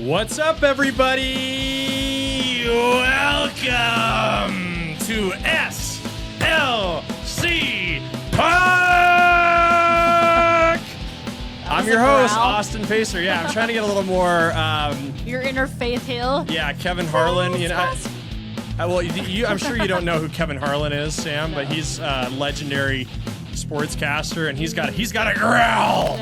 What's up, everybody? Welcome to SLC Puck! I'm your host, Austin Pacer. Yeah, I'm trying to get a little more... your inner Faith Hill? Yeah, Kevin Harlan. You know, I'm sure you don't know who Kevin Harlan is, Sam, but he's a legendary sportscaster, and he's got a growl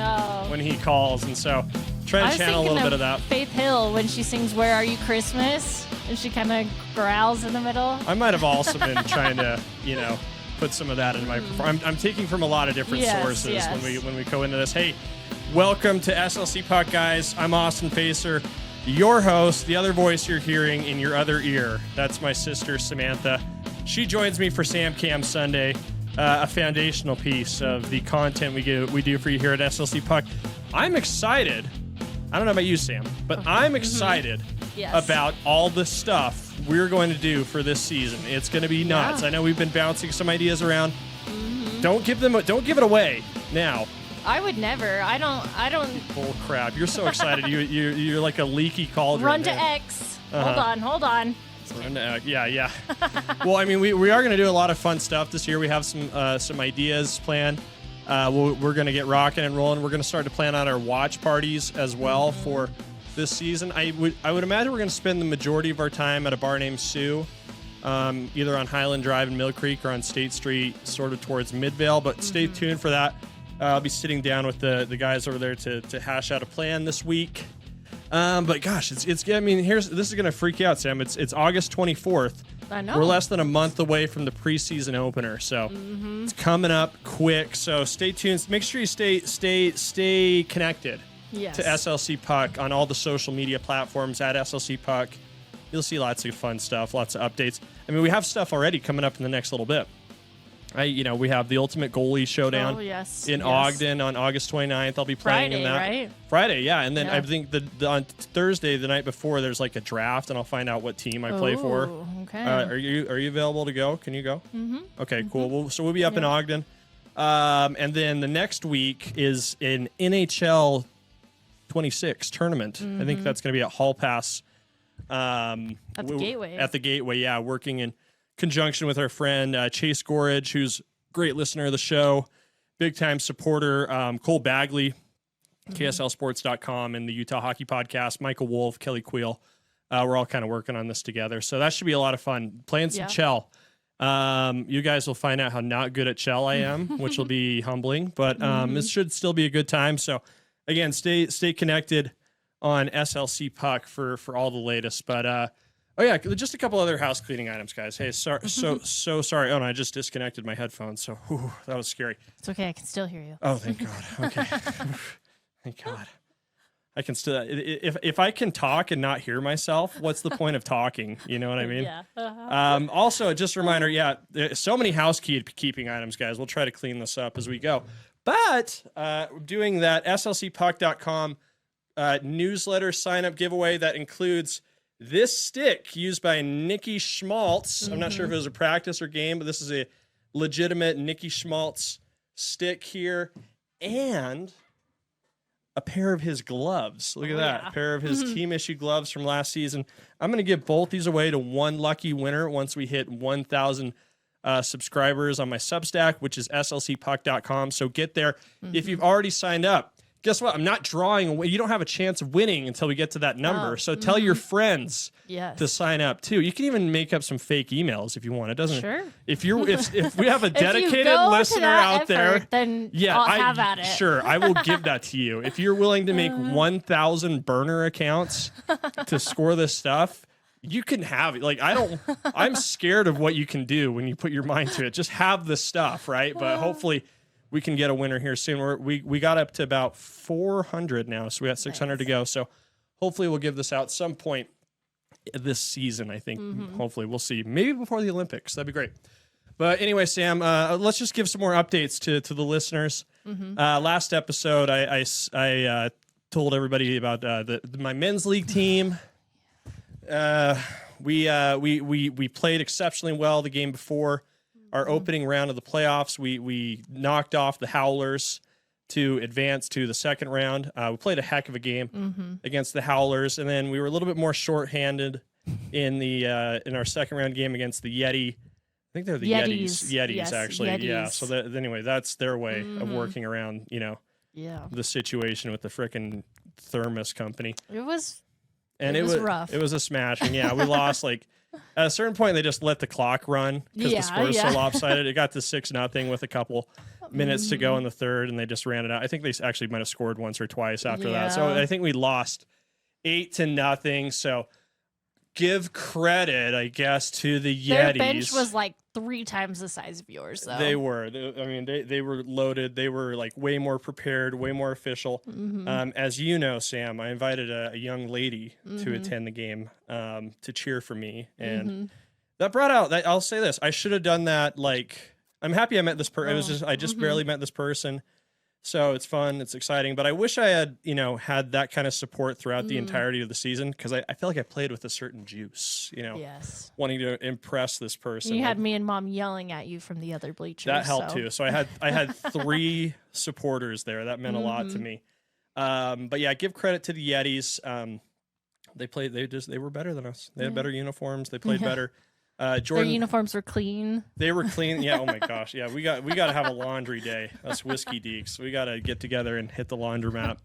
when he calls, and so... Try to channel a little bit of that. Faith Hill when she sings "Where Are You Christmas" and she kind of growls in the middle. I might have also been trying to, put some of that in my. I'm taking from a lot of different sources when we go into this. Hey, welcome to SLC Puck, guys. I'm Austin Pacer, your host. The other voice you're hearing in your other ear, that's my sister Samantha. She joins me for Sam Cam Sunday, a foundational piece of the content we do for you here at SLC Puck. I'm excited. I don't know about you, Sam, but I'm excited about all the stuff we're going to do for this season. It's going to be nuts. I know we've been bouncing some ideas around. Don't give it away now. I would never. I don't. Bull crap! You're so excited. You're like a leaky cauldron. Run to X. Hold on. Yeah. Well, I mean, we are going to do a lot of fun stuff this year. We have some ideas planned. We're going to get rocking and rolling. We're going to start to plan out our watch parties as well for this season. I would imagine we're going to spend the majority of our time at a bar named Sue, either on Highland Drive in Mill Creek or on State Street, sort of towards Midvale. But stay tuned for that. I'll be sitting down with the guys over there to hash out a plan this week. But gosh, this is going to freak you out, Sam. It's August 24th. I know. We're less than a month away from the preseason opener, so it's coming up quick. So stay tuned. Make sure you stay connected to SLC Puck on all the social media platforms at SLC Puck. You'll see lots of fun stuff, lots of updates. I mean, we have stuff already coming up in the next little bit. We have the Ultimate Goalie Showdown in Ogden on August 29th. I'll be playing in that. Right? Friday, yeah. And then I think on Thursday, the night before, there's like a draft, and I'll find out what team I play for. Okay. Are you available to go? Can you go? Mm-hmm. Okay, cool. We'll be up in Ogden. And then the next week is an NHL 26 tournament. I think that's going to be at Hall Pass. At the Gateway. At the Gateway, yeah. Working in conjunction with our friend Chase Gorridge, who's a great listener of the show, big-time supporter, Cole Bagley, KSLSports.com, and the Utah Hockey Podcast, Michael Wolf, Kelly Queel. We're all kind of working on this together. So that should be a lot of fun. Playing some Chell. You guys will find out how not good at Chell I am, which will be humbling. But it should still be a good time. So, again, stay connected on SLC Puck for all the latest. But, just a couple other house cleaning items, guys. Hey, so sorry. Oh, no, I just disconnected my headphones. So that was scary. It's okay. I can still hear you. Oh, thank God. Okay. Thank God. I can still, if I can talk and not hear myself, what's the point of talking? You know what I mean? Yeah. Also, just a reminder, there's so many housekeeping items, guys. We'll try to clean this up as we go. But doing that slcpuck.com newsletter sign-up giveaway that includes this stick used by Nikki Schmaltz. I'm not sure if it was a practice or game, but this is a legitimate Nikki Schmaltz stick here. And a pair of his gloves. Look at that. A pair of his team-issue gloves from last season. I'm going to give both these away to one lucky winner once we hit 1,000 subscribers on my Substack, which is slcpuck.com. So get there. If you've already signed up, guess what? I'm not drawing away. You don't have a chance of winning until we get to that number. So tell your friends to sign up too. You can even make up some fake emails if you want. It doesn't. Sure. If we have a dedicated listener out there, then I'll have at it. Sure, I will give that to you. If you're willing to make 1,000 burner accounts to score this stuff, you can have it. Like I'm scared of what you can do when you put your mind to it. Just have the stuff, right? But hopefully we can get a winner here soon. We got up to about 400 now, so we got 600 to go. So hopefully we'll give this out some point this season, I think. Hopefully. We'll see. Maybe before the Olympics. That'd be great. But anyway, Sam, let's just give some more updates to the listeners. Last episode, I told everybody about my men's league team. We played exceptionally well the game before our opening round of the playoffs. We knocked off the Howlers to advance to the second round. We played a heck of a game against the Howlers, and then we were a little bit more shorthanded in in our second round game against the Yeti. I think they're the Yetis. Yes, actually. Yetis. Yeah. So anyway, that's their way of working around, the situation with the frickin' thermos company. It was rough. It was a smash. And yeah, we lost at a certain point they just let the clock run because the score was so lopsided. It got to 6-0 with a couple minutes to go in the third, and they just ran it out. I think they actually might have scored once or twice after that. So I think we lost 8-0. So give credit, I guess, to the Yetis. Their bench was like 3 times the size of yours, though. They were. They were loaded. They were way more prepared, way more official. As you know, Sam, I invited a young lady to attend the game to cheer for me, and that brought out. I'll say this: I should have done that. I'm happy I met this person. I just barely met this person. So it's fun, it's exciting, but I wish I had, had that kind of support throughout the entirety of the season, because I feel like I played with a certain juice, yes, wanting to impress this person. You had me and Mom yelling at you from the other bleachers. That helped too. So I had 3 supporters there. That meant a lot to me. But yeah, give credit to the Yetis. They were better than us. They had better uniforms. They played better. Jordan, their uniforms were clean. They were clean. Yeah. Oh my gosh. Yeah. We got to have a laundry day. Us whiskey deeks. We got to get together and hit the laundromat.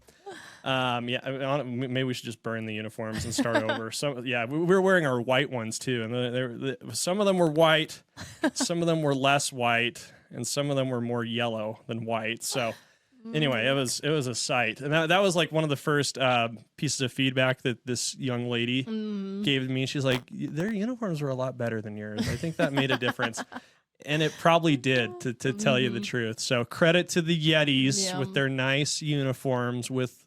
Yeah. Maybe we should just burn the uniforms and start over. So yeah, we were wearing our white ones too, and some of them were white, some of them were less white, and some of them were more yellow than white. So. Anyway, it was a sight, and that was one of the first pieces of feedback that this young lady gave me. She's like, "Their uniforms were a lot better than yours. I think that made a difference," and it probably did, to tell you the truth. So credit to the Yetis with their nice uniforms with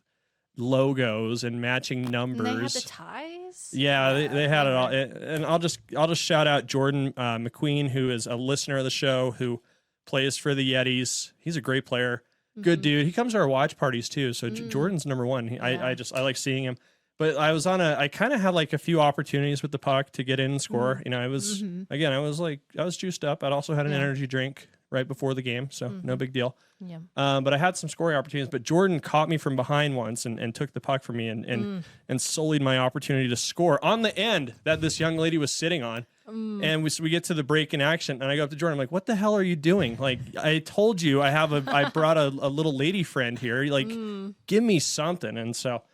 logos and matching numbers. And they had the ties. Yeah, they had it all. And I'll just shout out Jordan McQueen, who is a listener of the show, who plays for the Yetis. He's a great player. Good dude. He comes to our watch parties too. So Jordan's number one. I like seeing him. But I kind of had a few opportunities with the puck to get in and score. I was I was juiced up. I'd also had an energy drink right before the game, so no big deal. Yeah. But I had some scoring opportunities. But Jordan caught me from behind once and took the puck from me and sullied my opportunity to score on the end that this young lady was sitting on. And we get to the break in action, and I go up to Jordan. I'm like, "What the hell are you doing? I told you I brought a little lady friend here. Give me something." And so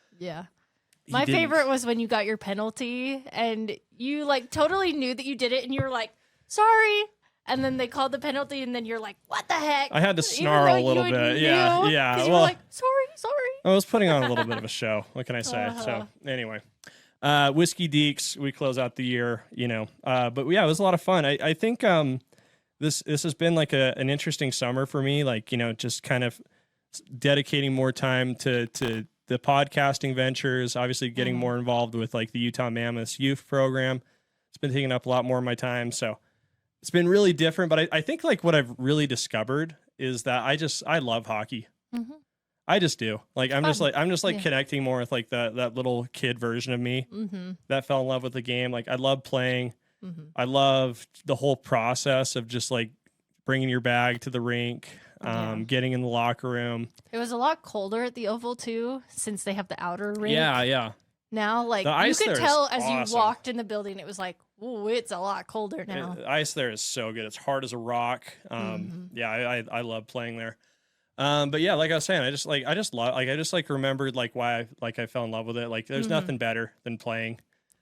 my favorite was when you got your penalty, and you totally knew that you did it, and you were like, "Sorry." And then they called the penalty, and then you're like, "What the heck?" I had to snarl a little bit. Yeah. You were like, "Sorry." I was putting on a little bit of a show. What can I say? So anyway. Whiskey Deeks, we close out the year, but yeah, it was a lot of fun. I think this has been an interesting summer for me, just kind of dedicating more time to the podcasting ventures, obviously getting more involved with the Utah Mammoth youth program. It's been taking up a lot more of my time, so it's been really different. But I think what I've really discovered is that I love hockey. I just do. I'm just connecting more with that little kid version of me that fell in love with the game. I love playing. I love the whole process of just bringing your bag to the rink, getting in the locker room. It was a lot colder at the Oval too, since they have the outer rink. Yeah. Now, you could tell as you walked in the building, it was ooh, it's a lot colder now. The ice there is so good. It's hard as a rock. Yeah, I love playing there. But yeah, like I was saying, I just remembered why I fell in love with it. There's nothing better than playing.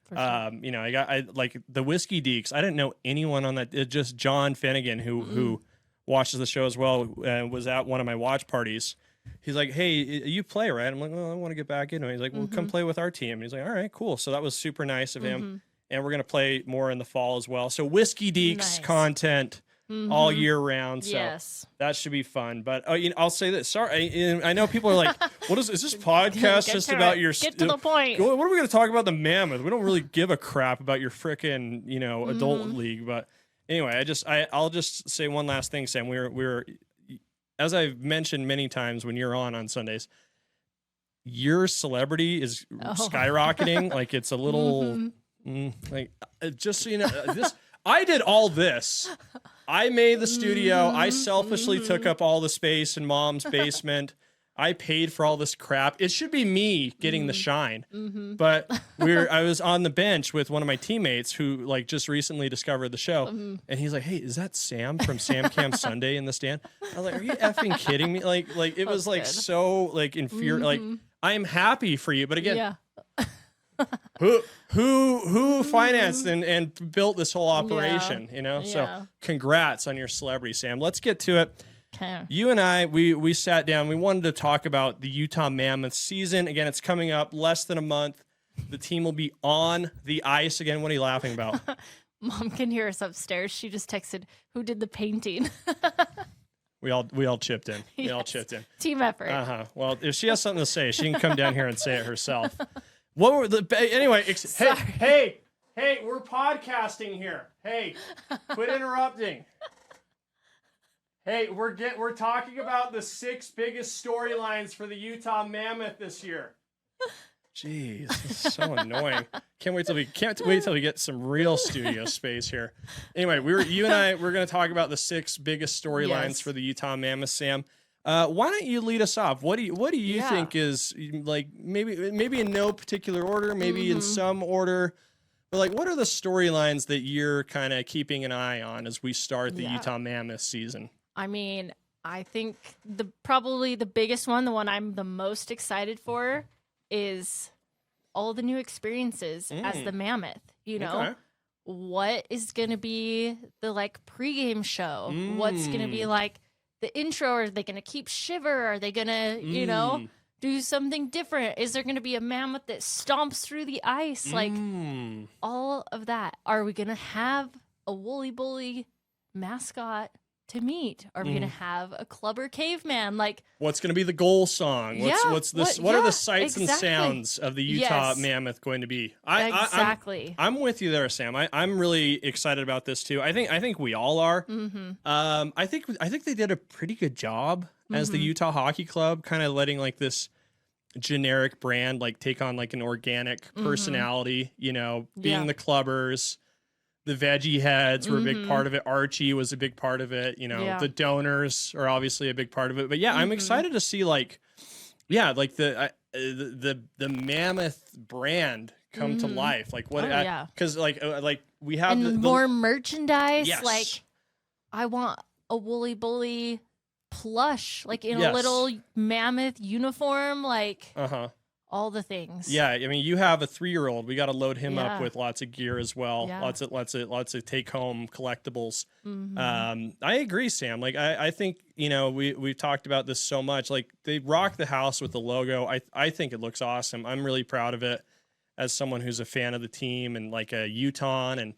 Sure. I the Whiskey Deeks. I didn't know anyone on that. It's just John Finnegan who watches the show as well and was at one of my watch parties. He's like, "Hey, you play, right?" I'm like, "Well, I want to get back into it." He's like, "Well, come play with our team." And he's like, "All right, cool." So that was super nice of him. And we're gonna play more in the fall as well. So Whiskey Deeks content. All year round, so that should be fun. But I'll say this. Sorry, I know people are like, "What is this podcast just about your?" Get to the point. What are we going to talk about the Mammoth? We don't really give a crap about your frickin' adult league. But anyway, I'll just say one last thing, Sam. We're as I've mentioned many times when you're on Sundays, your celebrity is skyrocketing. It's a little just so you know this. I did all this. I made the studio. I selfishly took up all the space in Mom's basement. I paid for all this crap. It should be me getting the shine. But I was on the bench with one of my teammates who like just recently discovered the show. And he's like, hey, is that Sam from Sam Cam Sunday in the stand? I was like, are you effing kidding me? Like it was like so like infuriating. Like, I am happy for you. But again, who financed and built this whole operation, you know? So congrats on your celebrity, Sam. Let's get to it. Okay. You and I, we sat down. We wanted to talk about the Utah Mammoth season. Again, it's coming up less than a month. The team will be on the ice again. What are you laughing about? Mom can hear us upstairs. She just texted, who did the painting? We all chipped in. We all chipped in. Team effort. Well, if she has something to say, she can come down here and say it herself. What were the anyway? Hey, we're podcasting here. Hey, quit interrupting. Hey, we're talking about the 6 biggest storylines for the Utah Mammoth this year. Jeez, this is so annoying. Can't wait till we get some real studio space here. Anyway, you and I we're going to talk about the 6 biggest storylines for the Utah Mammoth. Sam, why don't you lead us off? What do you think is like maybe in no particular order, maybe in some order, but like what are the storylines that you're kind of keeping an eye on as we start the Utah Mammoth season? I mean, I think probably the biggest one, the one I'm the most excited for, is all the new experiences as the Mammoth. You know, what is going to be the like pregame show? What's going to be like the intro? Are they going to keep Shiver? Are they going to, you know, do something different? Is there going to be a Mammoth that stomps through the ice? Like all of that. Are we going to have a Woolly Bully mascot to meet? Are we going to have a Clubber Caveman? Like, what's going to be the goal song? What are the sights and sounds of the Utah Mammoth going to be? I'm with you there, Sam. I'm really excited about this too. I think we all are. I think they did a pretty good job as the Utah Hockey Club, kind of letting like this generic brand like take on like an organic personality, you know, being the Clubbers. The veggie heads were a big part of it. Archie was a big part of it. You know, the donors are obviously a big part of it. But yeah, I'm excited to see like the Mammoth brand come to life. Like what? Because like we have more merchandise. Yes. Like I want a Woolly Bully plush, like in a little Mammoth uniform. Like all the things. Yeah, I mean, you have a 3-year-old. We got to load him up with lots of gear as well. Lots of take home collectibles. I agree, Sam. Like I think, you know, we've talked about this so much. Like they rock the house with the logo. I think it looks awesome. I'm really proud of it as someone who's a fan of the team and like a Utah and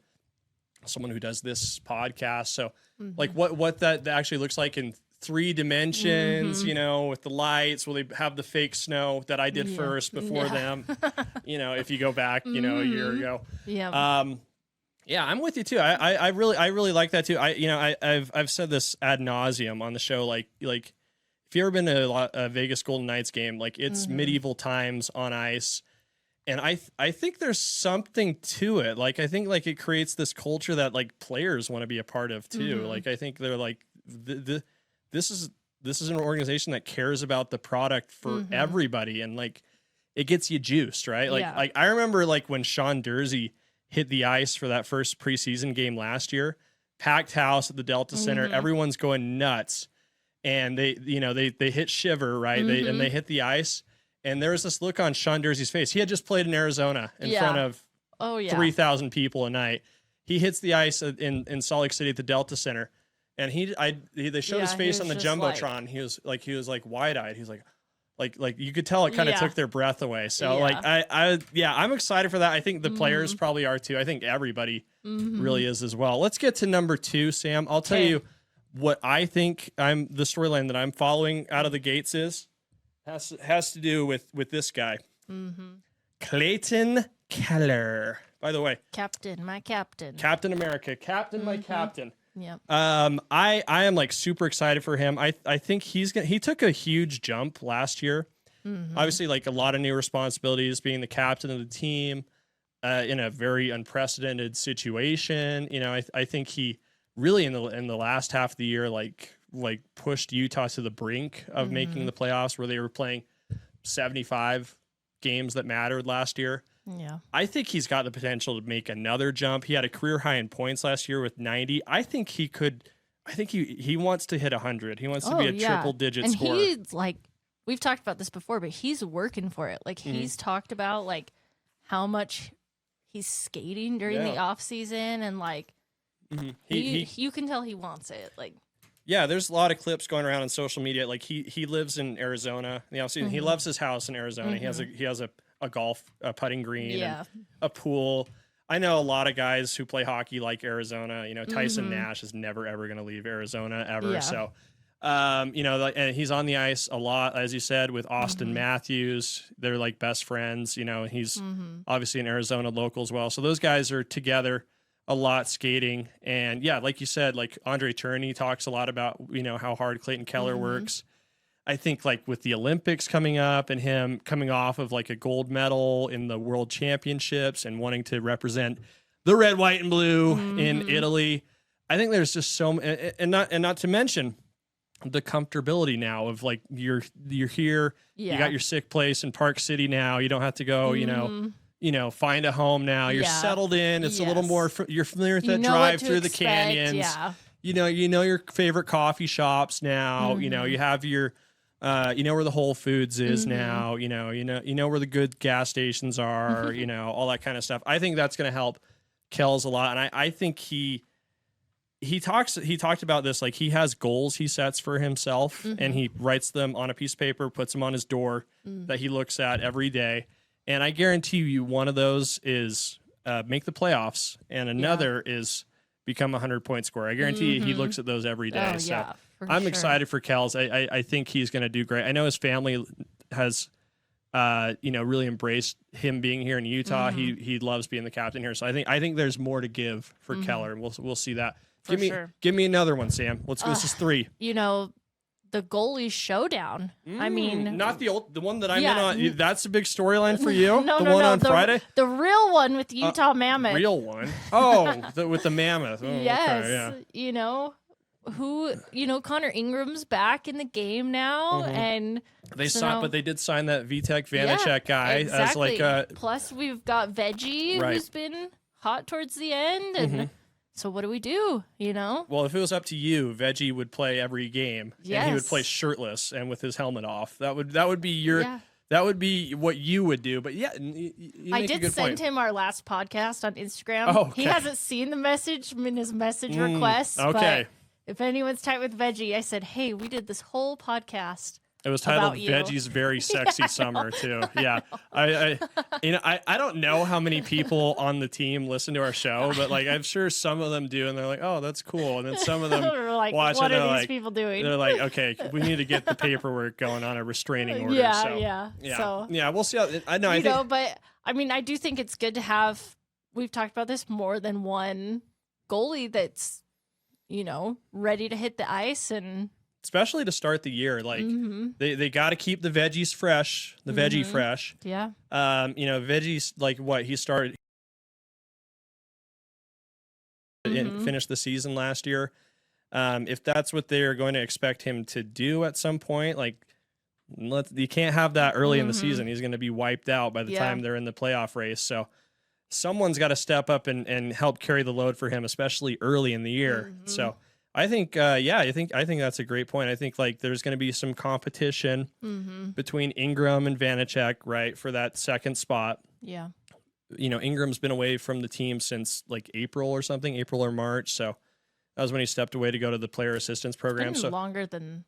someone who does this podcast. So like what that actually looks like in 3 dimensions, you know, with the lights. Will they have the fake snow that I did first before them? You know, if you go back, you know, a year ago. Yeah, I'm with you too. I really like that too. I've said this ad nauseum on the show. Like if you ever been to a Vegas Golden Knights game, like it's medieval times on ice. And I think there's something to it. Like I think like it creates this culture that like players want to be a part of too. Like I think they're like this is an organization that cares about the product for everybody, and like it gets you juiced, right? Like I remember like when Sean Dursey hit the ice for that first preseason game last year, packed house at the Delta Center, everyone's going nuts, and they hit Shiver, right? They hit the ice, and there was this look on Sean Dursey's face. He had just played in Arizona in front of 3,000 people a night. He hits the ice in Salt Lake City at the Delta Center. And they showed his face on the Jumbotron. Like, he was like wide-eyed. He's like you could tell it kind of took their breath away. So like I'm excited for that. I think the players probably are too. I think everybody really is as well. Let's get to number 2, Sam. I'll tell you what I think the storyline that I'm following out of the gates has to do with this guy. Clayton Keller. By the way, Captain America, my captain. Yep. I am like super excited for him. I think he took a huge jump last year. Obviously, like a lot of new responsibilities, being the captain of the team, in a very unprecedented situation. You know, I think he really in the last half of the year like like pushed Utah to the brink of making the playoffs, where they were playing 75 games that mattered last year. Yeah. I think he's got the potential to make another jump. He had a career high in points last year with 90. I think he could. I think he wants to hit 100. He wants to be a triple digit scorer. And he's like, we've talked about this before, but he's working for it. Like he's talked about like how much he's skating during the off season, and like you can tell he wants it. Like, yeah, there's a lot of clips going around on social media. Like he lives in Arizona in the off season. He loves his house in Arizona. He has a golf putting green and a pool. I know a lot of guys who play hockey like Arizona. You know, Tyson Nash is never ever going to leave Arizona ever. Yeah. So, you know, and he's on the ice a lot, as you said, with Austin Matthews. They're like best friends. You know, he's obviously an Arizona local as well. So those guys are together a lot skating. And yeah, like you said, like Andre Turney talks a lot about, you know, how hard Clayton Keller works. I think like with the Olympics coming up and him coming off of like a gold medal in the World Championships and wanting to represent the red, white, and blue in Italy, I think there's just so, and not to mention the comfortability now of like you're here, you got your sick place in Park City now. You don't have to go, you know, find a home now. You're settled in. It's a little more. You're familiar with that drive through the canyons. Yeah. You know your favorite coffee shops now. You know, you have your. You know where the Whole Foods is now. You know where the good gas stations are. You know, all that kind of stuff. I think that's going to help Kells a lot, and I think he talked about this, like he has goals he sets for himself, and he writes them on a piece of paper, puts them on his door that he looks at every day. And I guarantee you, one of those is make the playoffs, and another is become a 100-point scorer. I guarantee you, he looks at those every day. Oh, so. yeah. I'm excited for Kells. I think he's going to do great. I know his family has, you know, really embraced him being here in Utah. He loves being the captain here. So I think there's more to give for Keller, and we'll see that. Give me another one, Sam. This is 3. You know, the goalie showdown. I mean, not the one that I'm in on. That's a big storyline for you. No, on Friday. The real one with the Utah Mammoth. Real one. Oh, with the Mammoth. Oh, yes. Okay, yeah. You know. Connor Ingram's back in the game now, and they but they did sign that Vitek Vanacek guy as like a. Plus, we've got Veggie, who's been hot towards the end, and so what do we do? You know. Well, if it was up to you, Veggie would play every game, and he would play shirtless and with his helmet off. That would be your. Yeah. That would be what you would do. But yeah, you I did send him our last podcast on Instagram. Oh, okay. He hasn't seen the message in his message request. Okay. But if anyone's tight with Veggie, I said, hey, we did this whole podcast. It was titled Veggie's Very Sexy Summer, too. Yeah. I don't know how many people on the team listen to our show, but like I'm sure some of them do, and they're like, oh, that's cool. And then some of them like, watch what it, are these people doing? They're like, okay, we need to get the paperwork going on a restraining order. Yeah. So, yeah, we'll see how I know. But I mean, I do think it's good to have, we've talked about this, more than one goalie that's, you know, ready to hit the ice, and especially to start the year, like they got to keep the veggies fresh, veggie fresh. Yeah. You know, Veggie's like what he started and finished the season last year. If that's what they're going to expect him to do at some point, like you can't have that early in the season. He's going to be wiped out by the time they're in the playoff race. So someone's got to step up and help carry the load for him, especially early in the year. So I think, I think that's a great point. I think like there's going to be some competition between Ingram and Vanacek, right, for that second spot. Yeah. You know, Ingram's been away from the team since like April or March. So that was when he stepped away to go to the player assistance program. It's been longer than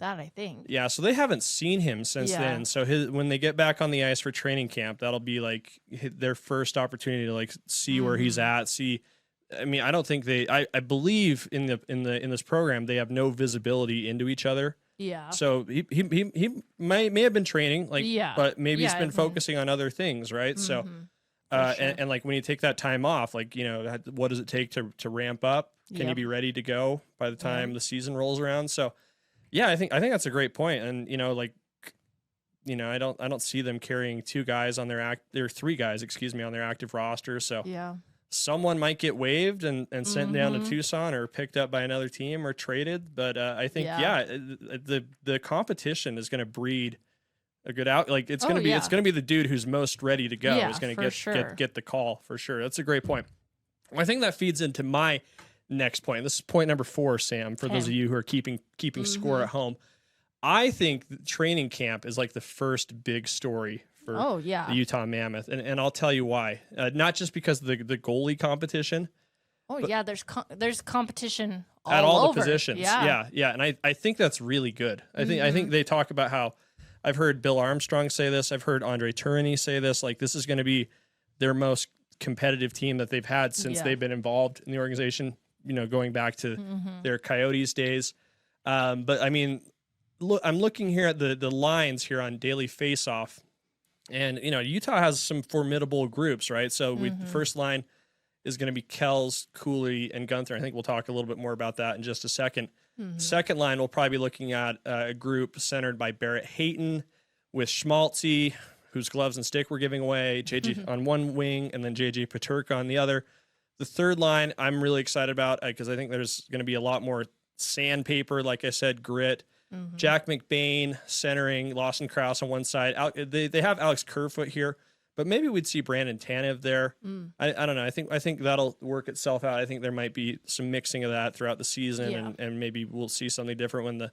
that, I think. Yeah, so they haven't seen him since then. So when they get back on the ice for training camp, that'll be like their first opportunity to like see where he's at. I mean, I don't think I believe in this program they have no visibility into each other. Yeah. So he may have been training, like, but maybe he's been focusing on other things, right? So, and like when you take that time off, like, you know, what does it take to ramp up? Can you be ready to go by the time the season rolls around? So. Yeah, I think that's a great point, and you know, like, you know, I don't see them carrying 2 guys on their 3 guys, excuse me, on their active roster. So someone might get waived and sent down to Tucson or picked up by another team or traded. But I think, the competition is going to breed a good out. Like it's going to be, it's going to be the dude who's most ready to go is going to get the call for sure. That's a great point. I think that feeds into my next point. This is point number 4, Sam, for those of you who are keeping score at home. I think training camp is like the first big story for the Utah Mammoth. And I'll tell you why. Not just because of the goalie competition. There's competition at all over. The positions. Yeah. And I think that's really good. I think they talk about how I've heard Bill Armstrong say this. I've heard Andre Tourigny say this. Like, this is going to be their most competitive team that they've had since they've been involved in the organization, going back to their Coyotes days. But I mean, look, I'm looking here at the lines here on Daily Faceoff, and Utah has some formidable groups, right? So the first line is going to be Kells, Cooley, and Gunther. I think we'll talk a little bit more about that in just a second. Second line, we'll probably be looking at a group centered by Barrett Hayton with Schmaltzy, whose gloves and stick we're giving away, JJ on one wing, and then JJ Paterka on the other. The third line, I'm really excited about because I think there's going to be a lot more sandpaper, like I said, grit. Jack McBain centering, Lawson Krause on one side. They have Alex Kerfoot here, but maybe we'd see Brandon Tanev there. I don't know. I think that'll work itself out. I think there might be some mixing of that throughout the season, and maybe we'll see something different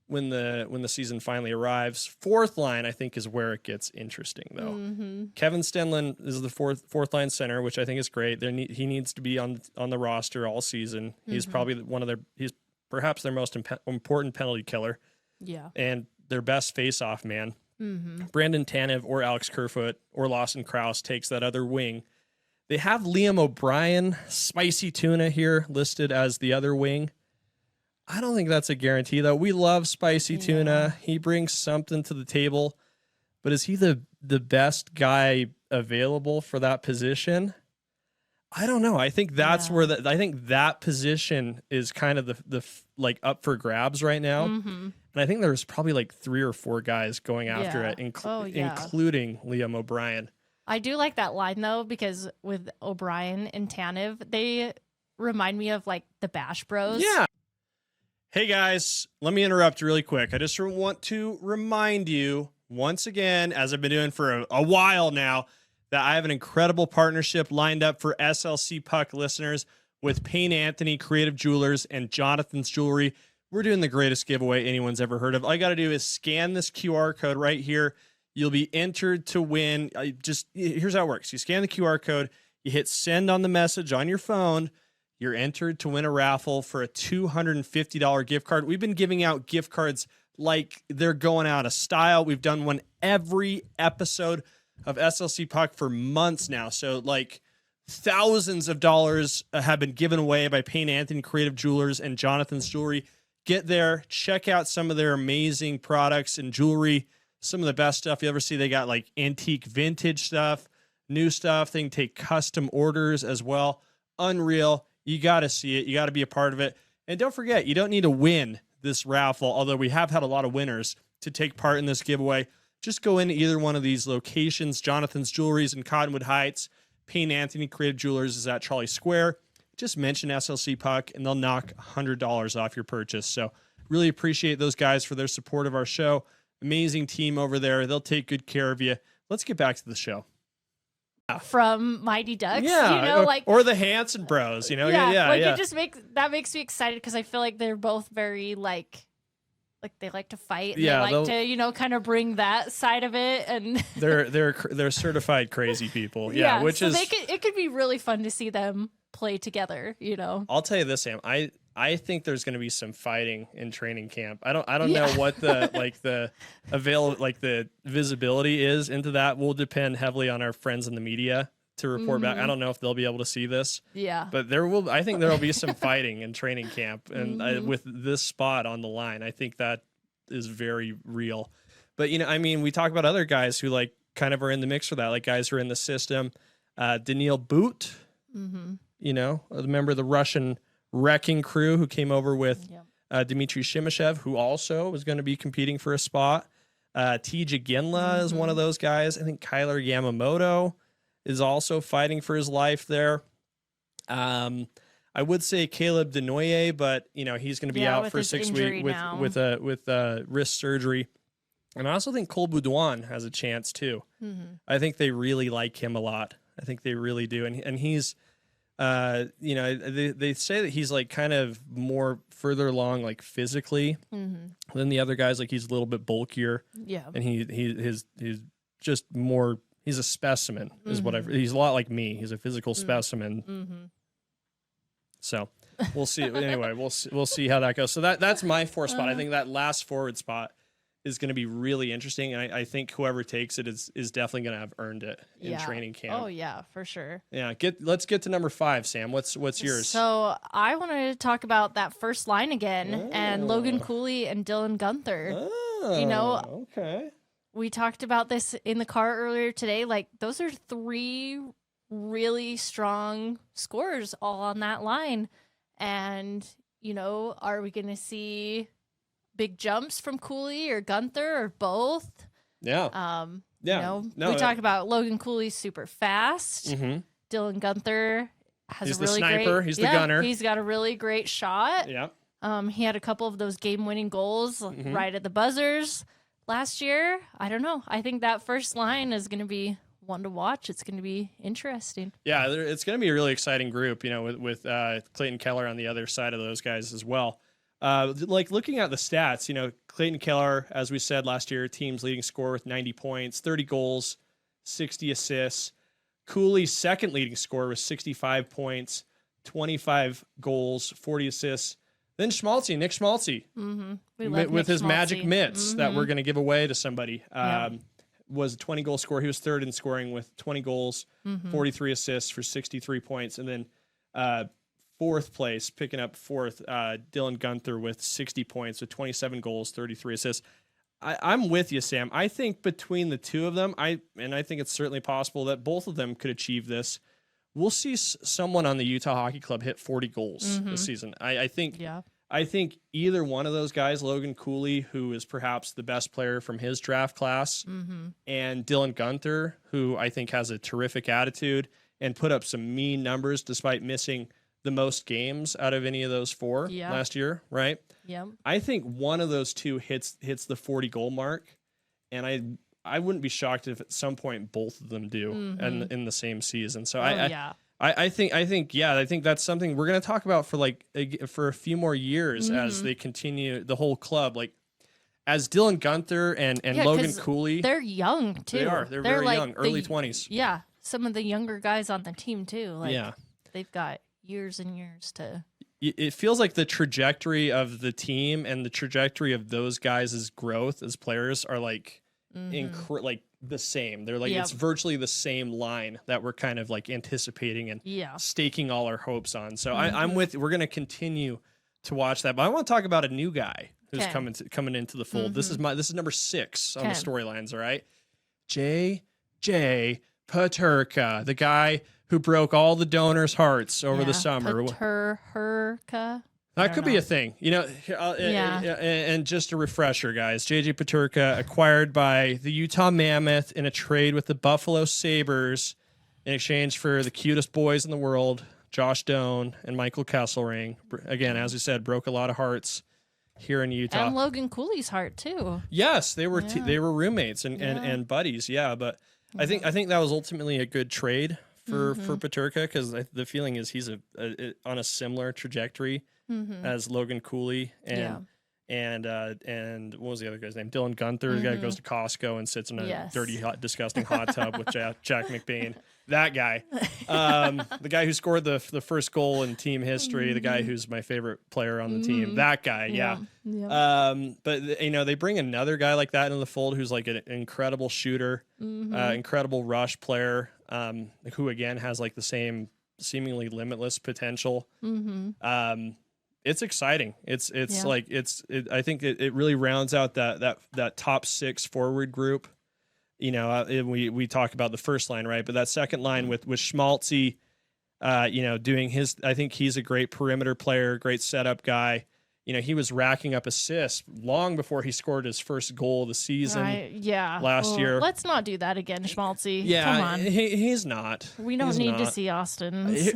when the season finally arrives. Fourth line, I think, is where it gets interesting, though. Kevin Stenlund is the fourth line center, which I think is great. He needs to be on the roster all season. He's probably he's perhaps their most important penalty killer. Yeah, and their best face-off man. Brandon Tanev or Alex Kerfoot or Lawson Krause takes that other wing. They have Liam O'Brien, Spicy Tuna here listed as the other wing. I don't think that's a guarantee, though. We love Spicy Tuna. He brings something to the table, but is he the best guy available for that position? I don't know. I think that's where I think that position is kind of the like up for grabs right now. And I think there's probably like 3 or 4 guys going after it, including Liam O'Brien. I do like that line though, because with O'Brien and Tanev, they remind me of like the Bash Bros. Yeah. Hey guys, let me interrupt really quick. I just want to remind you once again, as I've been doing for a while now, that I have an incredible partnership lined up for SLC Puck listeners with Payne Anthony Creative Jewelers and Jonathan's Jewelry. We're doing the greatest giveaway anyone's ever heard of. All you got to do is scan this QR code right here. You'll be entered to win. Here's how it works. You scan the QR code, you hit send on the message on your phone. You're entered to win a raffle for a $250 gift card. We've been giving out gift cards like they're going out of style. We've done one every episode of SLC Puck for months now. So like thousands of dollars have been given away by Payne Anthony Creative Jewelers and Jonathan's Jewelry. Get there, check out some of their amazing products and jewelry. Some of the best stuff you ever see. They got like antique vintage stuff, new stuff. They can take custom orders as well. Unreal. You got to see it. You got to be a part of it. And don't forget, you don't need to win this raffle, although we have had a lot of winners to take part in this giveaway. Just go into either one of these locations. Jonathan's Jewelry's in Cottonwood Heights. Payne Anthony Creative Jewelers is at Charlie Square. Just mention SLC Puck, and they'll knock $100 off your purchase. So really appreciate those guys for their support of our show. Amazing team over there. They'll take good care of you. Let's get back to the show. From Mighty Ducks, or the Hanson Bros, It just makes me excited because I feel like they're both very like they like to fight. And they like to, kind of bring that side of it, and they're certified crazy people. Yeah, it could be really fun to see them play together. I'll tell you this, Sam. I think there's going to be some fighting in training camp. I don't know what the the visibility is into that. Will depend heavily on our friends in the media to report back. I don't know if they'll be able to see this. Yeah. But I think there will be some fighting in training camp, and with this spot on the line, I think that is very real. But we talk about other guys who kind of are in the mix for that, like guys who are in the system. Daniil Bout, a member of the Russian wrecking crew who came over with Dmitry Shimashev, who also was going to be competing for a spot. T.J. Ginla is one of those guys. I think Kyler Yamamoto is also fighting for his life there. I would say Caleb Denoye, but he's going to be out for 6 weeks with a wrist surgery. And I also think Cole Boudouin has a chance too. Mm-hmm. I think they really like him a lot. I think they really do, and he's, they say that he's like kind of more further along like physically than the other guys. Like he's a little bit bulkier. Yeah, and he's just more. He's a specimen, is whatever. He's a lot like me. He's a physical specimen. Mm-hmm. So we'll see. Anyway, we'll see how that goes. So that's my 4th spot. I think that last forward spot is going to be really interesting, and I think whoever takes it is definitely going to have earned it in training camp. Oh yeah, for sure. Yeah, let's get to number 5, Sam. What's yours? So I wanted to talk about that first line again, and Logan Cooley and Dylan Gunther. Oh, okay. We talked about this in the car earlier today. Like, those are 3 really strong scorers all on that line. And, are we going to see big jumps from Cooley or Gunther or both? Yeah. We talked about Logan Cooley's super fast. Mm-hmm. Dylan Gunther has a really the sniper. He's the gunner. He's got a really great shot. Yeah. He had a couple of those game-winning goals right at the buzzers last year. I don't know. I think that first line is going to be one to watch. It's going to be interesting. Yeah, it's going to be a really exciting group, with Clayton Keller on the other side of those guys as well. Like looking at the stats, Clayton Keller, as we said last year, team's leading scorer with 90 points, 30 goals, 60 assists. Cooley's second leading scorer with 65 points, 25 goals, 40 assists. Then Nick Schmaltzy, with his magic mitts that we're going to give away to somebody, was a 20-goal scorer. He was 3rd in scoring with 20 goals, 43 assists for 63 points. And then 4th place, picking up 4th, Dylan Gunther with 60 points with 27 goals, 33 assists. I'm with you, Sam. I think between the two of them, I think it's certainly possible that both of them could achieve this. We'll see someone on the Utah Hockey Club hit 40 goals this season. I think either one of those guys, Logan Cooley, who is perhaps the best player from his draft class, and Dylan Gunther, who I think has a terrific attitude and put up some mean numbers despite missing the most games out of any of those 4 last year, right? Yeah. I think one of those two hits the 40 goal mark, and I wouldn't be shocked if at some point both of them do in the same season. So I think that's something we're going to talk about for a few more years as they continue the whole club, like as Dylan Gunther and Logan Cooley. They're young too. They are. They're very young, early 20s. Yeah, some of the younger guys on the team too. They've got years and years to. It feels like the trajectory of the team and the trajectory of those guys' growth as players are like the same. They're like it's virtually the same line that we're kind of like anticipating and staking all our hopes on. So I'm with. We're going to continue to watch that, but I want to talk about a new guy who's coming into the fold. This is number 6 on the storylines. All right, JJ Peterka, the guy who broke all the donors' hearts over the summer. Peterka. That could be a thing, and just a refresher, guys. JJ Peterka acquired by the Utah Mammoth in a trade with the Buffalo Sabres in exchange for the cutest boys in the world, Josh Doan and Michael Kesselring. Again, as we said, broke a lot of hearts here in Utah. And Logan Cooley's heart too. Yes, they were they were roommates and buddies. Yeah, but I think that was ultimately a good trade for Peterka, because the feeling is he's on a similar trajectory as Logan Cooley and what was the other guy's name? Dylan Gunther, the guy who goes to Costco and sits in a dirty, disgusting hot tub with Jack McBain. That guy, the guy who scored the first goal in team history, the guy who's my favorite player on the team. That guy, yeah. But they bring another guy like that into the fold who's like an incredible shooter, incredible rush player, who again has like the same seemingly limitless potential. It's exciting. I think it really rounds out that top 6 forward group. We talk about the first line, right? But that second line with Schmaltzy, doing his, I think he's a great perimeter player, great setup guy. he was racking up assists long before he scored his first goal of the season last year. Let's not do that again, Schmaltzy. Yeah, come on. He's not. We don't need to see Austin's.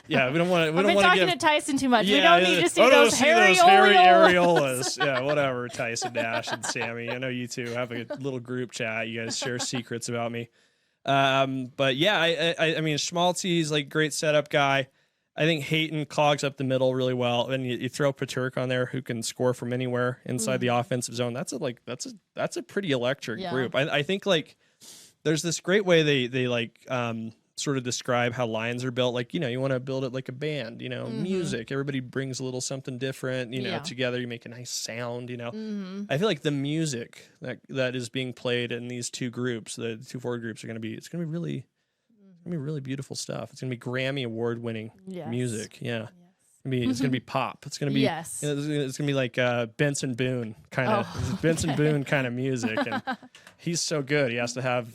Yeah, we don't want to. I've been talking to Tyson too much. We don't need to see I don't those see hairy those hairy areolas. areolas. Yeah, whatever. Tyson Dash and Sammy. I know you two have a little group chat. You guys share secrets about me. But yeah, I mean, Schmaltzy's like great setup guy. I think Hayton clogs up the middle really well, and you throw Paterk on there, who can score from anywhere inside the offensive zone. That's a pretty electric group. I think like there's this great way they like sort of describe how lines are built. Like, you want to build it like a band. Music. Everybody brings a little something different. Together you make a nice sound. I feel like the music that is being played in these two groups, the two forward groups, it's gonna be really. It's gonna be really beautiful stuff. It's gonna be Grammy award winning music. Yeah. It's gonna be pop. It's gonna be it's gonna be like Benson Boone kind of Benson Boone kind of music. And he's so good. He has to have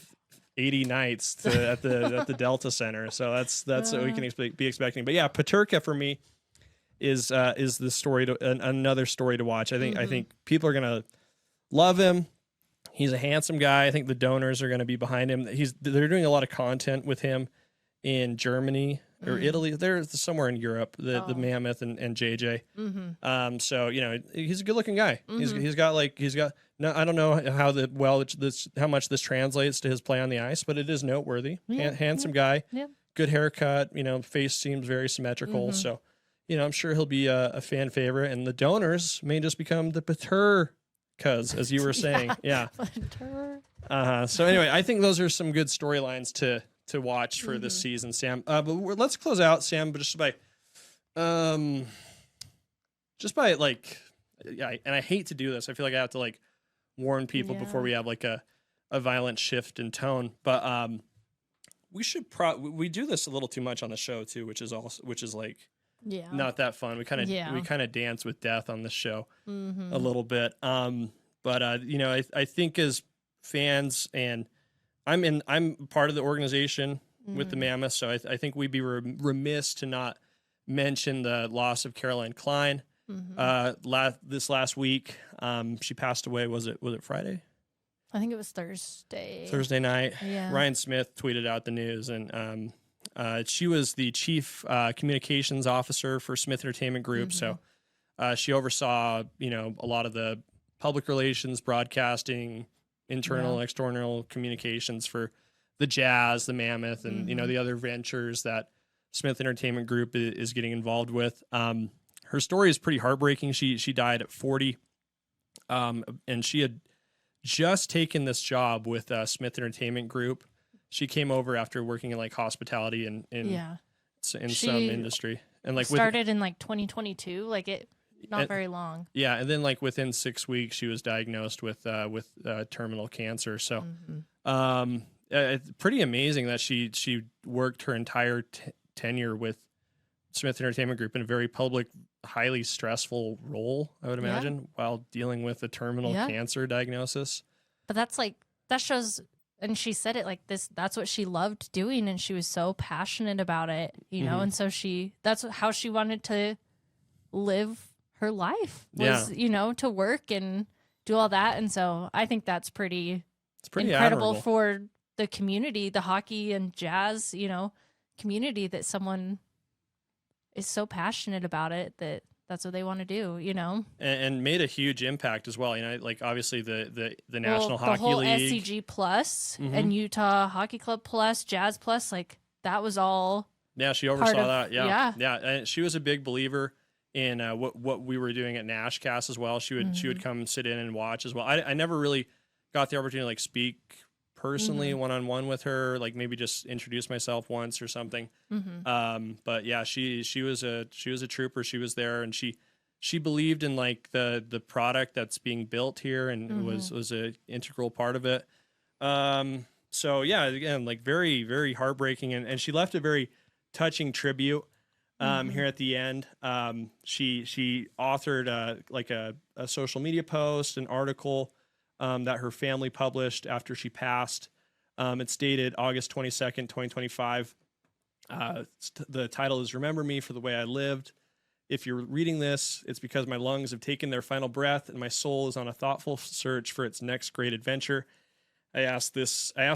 80 nights at the Delta Center. So that's what we can be expecting. But yeah, Paterka for me is the story another story to watch. I think people are gonna love him. He's a handsome guy. I think the donors are going to be behind him. They're doing a lot of content with him in Germany or Italy. They're somewhere in Europe. The Mammoth and JJ. So he's a good looking guy. He's got. No, I don't know how much this translates to his play on the ice, but it is noteworthy. Handsome guy. Yeah. Good haircut. Face seems very symmetrical. So I'm sure he'll be a fan favorite, and the donors may just become the Pater. As you were saying, So anyway, I think those are some good storylines to watch for this season, Sam. But let's close out, Sam, but just by like, and I hate to do this. I feel like I have to like warn people before we have like a violent shift in tone. But we should we do this a little too much on the show too, which is like. Yeah, not that fun. We kind of dance with death on this show a little bit. But I think as fans, and I'm part of the organization with the Mammoth, so I think we'd be remiss to not mention the loss of Caroline Klein. This last week, she passed away. Was it Friday? I think it was Thursday. Thursday night. Yeah. Ryan Smith tweeted out the news, and she was the chief communications officer for Smith Entertainment Group. So she oversaw, a lot of the public relations, broadcasting, internal, external communications for the Jazz, the Mammoth, and, the other ventures that Smith Entertainment Group is getting involved with. Her story is pretty heartbreaking. She died at 40, and she had just taken this job with Smith Entertainment Group. She came over after working in like hospitality and in some industry, and like started in like 2022, not very long. Yeah, and then like within 6 weeks, she was diagnosed with terminal cancer. So, it's pretty amazing that she worked her entire tenure with Smith Entertainment Group in a very public, highly stressful role, I would imagine, while dealing with a terminal cancer diagnosis. But that shows. And she said it like this, that's what she loved doing. And she was so passionate about it, and so that's how she wanted to live her life was, to work and do all that. And so I think that's pretty incredible admirable for the community, the hockey and jazz, community, that someone is so passionate about it that's what they want to do, and made a huge impact as well. Like obviously the National Hockey the whole League, SCG Plus and Utah Hockey Club Plus, Jazz Plus, like that was all. Yeah, she oversaw that. Yeah. And she was a big believer in what we were doing at Nashcast as well. She would come sit in and watch as well. I never really got the opportunity to like speak personally one-on-one with her, like maybe just introduce myself once or something. But yeah, she was a trooper. She was there, and she believed in like the product that's being built here, and was a integral part of it. So yeah, again, like very, very heartbreaking, and she left a very touching tribute here at the end. She authored like a social media post, an article that her family published after she passed. It's dated August 22nd, 2025. The title is "Remember Me for the Way I Lived." If you're reading this, it's because my lungs have taken their final breath and my soul is on a thoughtful search for its next great adventure. I asked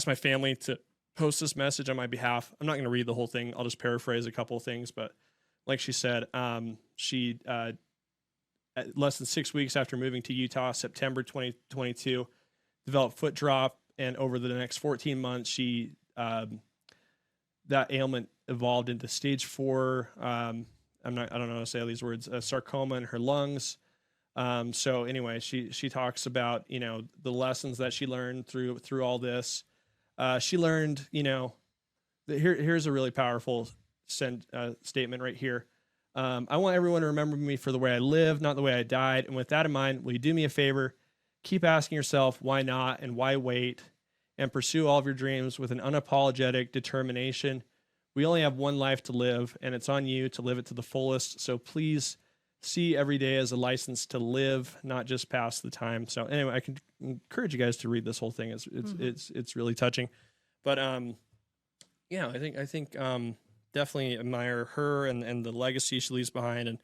my family to post this message on my behalf. I'm not going to read the whole thing. I'll just paraphrase a couple of things. But like she said, she less than 6 weeks after moving to Utah, September 2022, developed foot drop. And over the next 14 months, that ailment evolved into stage 4. I don't know how to say all these words, sarcoma in her lungs. So anyway, she talks about, the lessons that she learned through all this. She learned, here's a really powerful statement right here. I want everyone to remember me for the way I live, not the way I died. And with that in mind, will you do me a favor? Keep asking yourself why not and why wait, and pursue all of your dreams with an unapologetic determination. We only have one life to live, and it's on you to live it to the fullest. So please see every day as a license to live, not just pass the time. So anyway, I can encourage you guys to read this whole thing. It's really touching. But I think definitely admire her and the legacy she leaves behind, and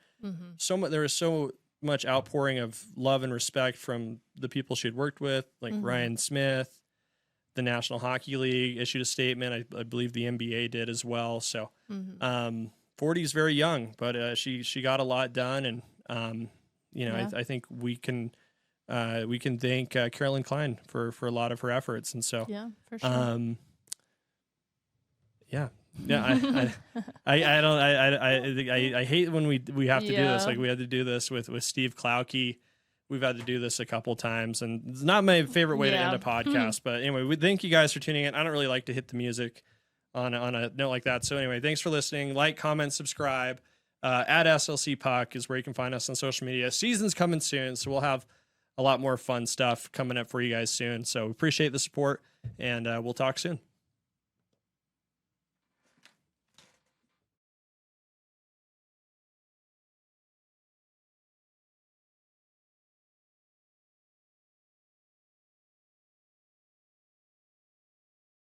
there is so much outpouring of love and respect from the people she had worked with, like Ryan Smith. The National Hockey League issued a statement. I believe the NBA did as well. So 40 is very young, but she got a lot done, and I think we can thank Carolyn Klein for a lot of her efforts. And so for sure. I hate when we have to do this. Like we had to do this with Steve Klauke. We've had to do this a couple times, and it's not my favorite way to end a podcast. But anyway, we thank you guys for tuning in. I don't really like to hit the music on a note like that. So anyway, thanks for listening. Like, comment, subscribe. At SLC Puck is where you can find us on social media. Season's coming soon, so we'll have a lot more fun stuff coming up for you guys soon. So appreciate the support, and we'll talk soon.